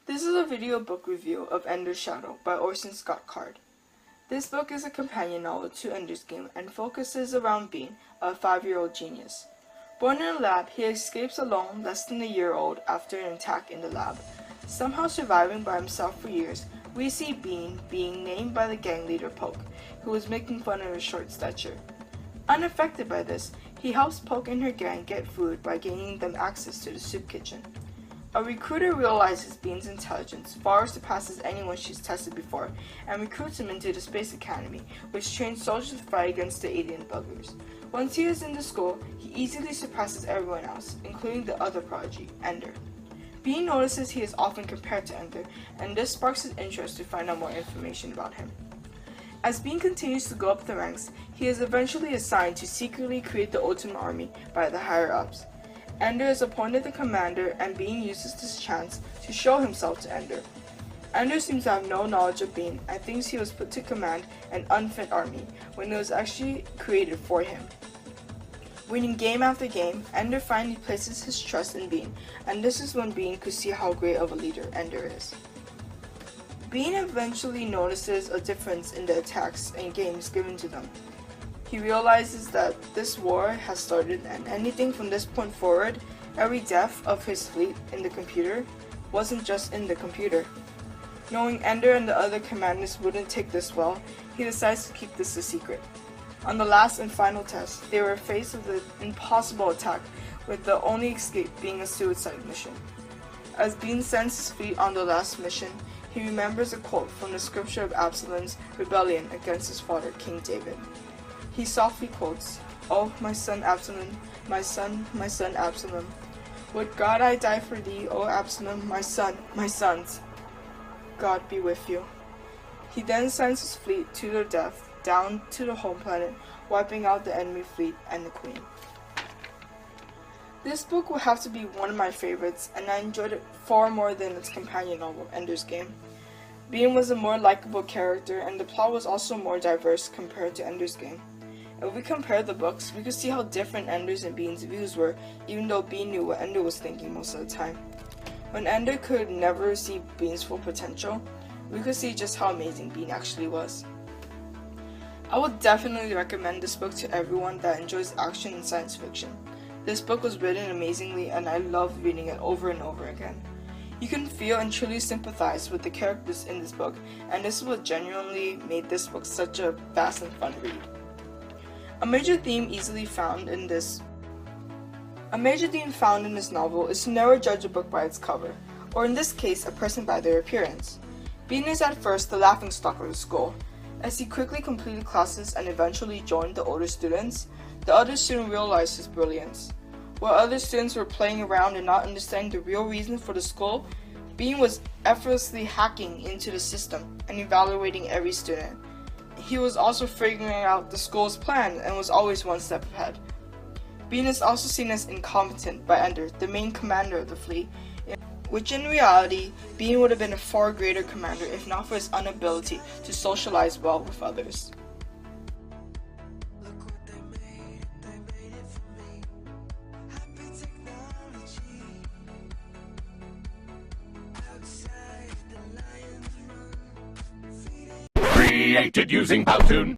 This is a video book review of Ender's Shadow by Orson Scott Card. This book is a companion novel to Ender's Game and focuses around Bean, a 5-year-old genius. Born in a lab, he escapes alone less than a year old after an attack in the lab. Somehow surviving by himself for years, we see Bean being named by the gang leader Poke, who was making fun of his short stature. Unaffected by this, he helps Poke and her gang get food by gaining them access to the soup kitchen. A recruiter realizes Bean's intelligence far surpasses anyone she's tested before and recruits him into the Space Academy, which trains soldiers to fight against the alien buggers. Once he is in the school, he easily surpasses everyone else, including the other prodigy, Ender. Bean notices he is often compared to Ender, and this sparks his interest to find out more information about him. As Bean continues to go up the ranks, he is eventually assigned to secretly create the Ultimate Army by the higher-ups. Ender is appointed the commander, and Bean uses this chance to show himself to Ender. Ender seems to have no knowledge of Bean and thinks he was put to command an unfit army when it was actually created for him. Winning game after game, Ender finally places his trust in Bean, and this is when Bean could see how great of a leader Ender is. Bean eventually notices a difference in the attacks and games given to them. He realizes that this war has started, and anything from this point forward, every death of his fleet in the computer wasn't just in the computer. Knowing Ender and the other commanders wouldn't take this well, he decides to keep this a secret. On the last and final test, they were faced with an impossible attack, with the only escape being a suicide mission. As Bean sends his fleet on the last mission, he remembers a quote from the scripture of Absalom's rebellion against his father, King David. He softly quotes, "Oh, my son Absalom, my son Absalom. Would God I die for thee, O Absalom, my son, my sons. God be with you." He then sends his fleet to their death, down to the home planet, wiping out the enemy fleet and the queen. This book will have to be one of my favorites, and I enjoyed it far more than its companion novel, Ender's Game. Bean was a more likable character, and the plot was also more diverse compared to Ender's Game. If we compare the books, we could see how different Ender's and Bean's views were, even though Bean knew what Ender was thinking most of the time. When Ender could never see Bean's full potential, we could see just how amazing Bean actually was. I would definitely recommend this book to everyone that enjoys action and science fiction. This book was written amazingly, and I loved reading it over and over again. You can feel and truly sympathize with the characters in this book, and this is what genuinely made this book such a fast and fun read. A major theme found in this novel is to never judge a book by its cover, or in this case, a person by their appearance. Bean is at first the laughingstock of the school. As he quickly completed classes and eventually joined the older students, the others soon realized his brilliance. While other students were playing around and not understanding the real reason for the school, Bean was effortlessly hacking into the system and evaluating every student. He was also figuring out the school's plan and was always one step ahead. Bean is also seen as incompetent by Ender, the main commander of the fleet, which in reality, Bean would have been a far greater commander if not for his inability to socialize well with others. Created using Powtoon.